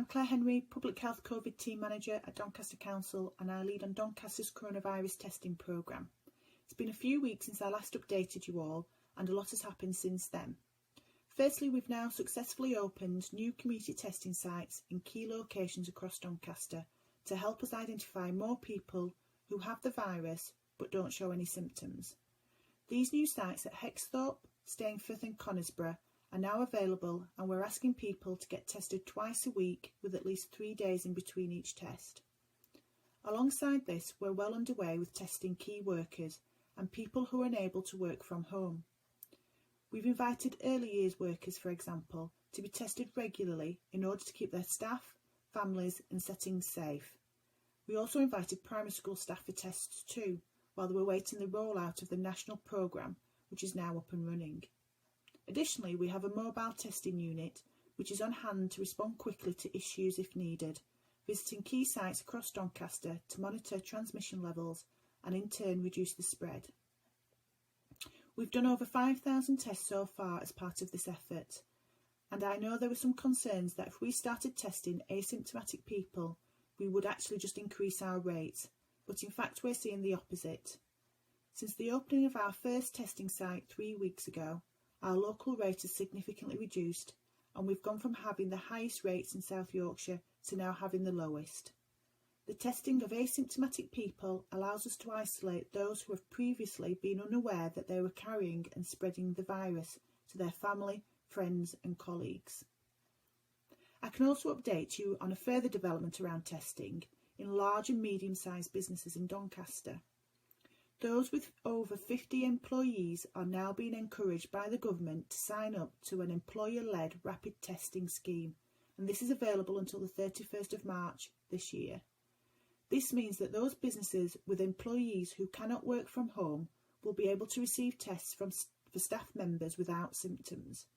I'm Claire Henry, Public Health COVID Team Manager at Doncaster Council, and I lead on Doncaster's coronavirus testing programme. It's been a few weeks since I last updated you all, and a lot has happened since then. Firstly, we've now successfully opened new community testing sites in key locations across Doncaster to help us identify more people who have the virus but don't show any symptoms. These new sites at Hexthorpe, Stainforth and Conisborough are now available, and we're asking people to get tested twice a week with at least 3 days in between each test. Alongside this, we're well underway with testing key workers and people who are unable to work from home. We've invited early years workers, for example, to be tested regularly in order to keep their staff, families and settings safe. We also invited primary school staff for tests too, while they were waiting the rollout of the national programme, which is now up and running. Additionally, we have a mobile testing unit which is on hand to respond quickly to issues if needed, visiting key sites across Doncaster to monitor transmission levels and in turn reduce the spread. We've done over 5,000 tests so far as part of this effort, and I know there were some concerns that if we started testing asymptomatic people, we would actually just increase our rate, but in fact we're seeing the opposite. Since the opening of our first testing site 3 weeks ago, our local rate has significantly reduced, and we've gone from having the highest rates in South Yorkshire to now having the lowest. The testing of asymptomatic people allows us to isolate those who have previously been unaware that they were carrying and spreading the virus to their family, friends and colleagues. I can also update you on a further development around testing in large and medium-sized businesses in Doncaster. Those with over 50 employees are now being encouraged by the government to sign up to an employer-led rapid testing scheme, and this is available until the 31st of March this year. This means that those businesses with employees who cannot work from home will be able to receive tests for staff members without symptoms.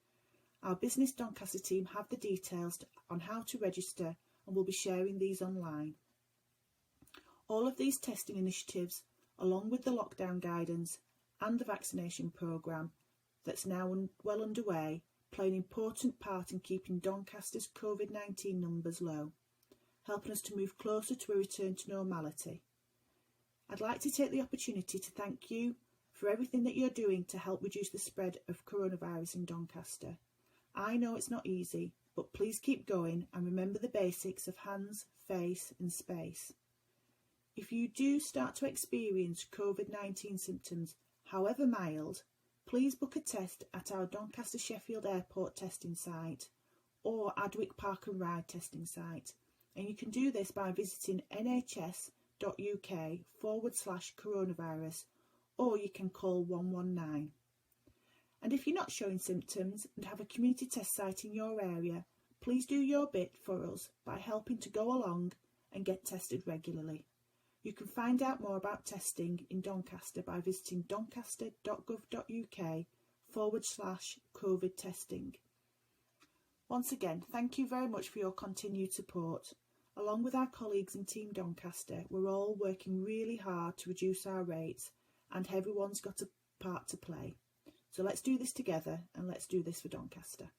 Our Business Doncaster team have the details on how to register and will be sharing these online. All of these testing initiatives, along with the lockdown guidance and the vaccination programme that's now well underway, play an important part in keeping Doncaster's COVID-19 numbers low, helping us to move closer to a return to normality. I'd like to take the opportunity to thank you for everything that you're doing to help reduce the spread of coronavirus in Doncaster. I know it's not easy, but please keep going and remember the basics of hands, face and space. If you do start to experience COVID-19 symptoms, however mild, please book a test at our Doncaster Sheffield Airport testing site or Adwick Park and Ride testing site, and you can do this by visiting nhs.uk/coronavirus, or you can call 119. And if you're not showing symptoms and have a community test site in your area, please do your bit for us by helping to go along and get tested regularly. You can find out more about testing in Doncaster by visiting doncaster.gov.uk/COVID testing. Once again, thank you very much for your continued support. Along with our colleagues in Team Doncaster, we're all working really hard to reduce our rates, and everyone's got a part to play. So let's do this together, and let's do this for Doncaster.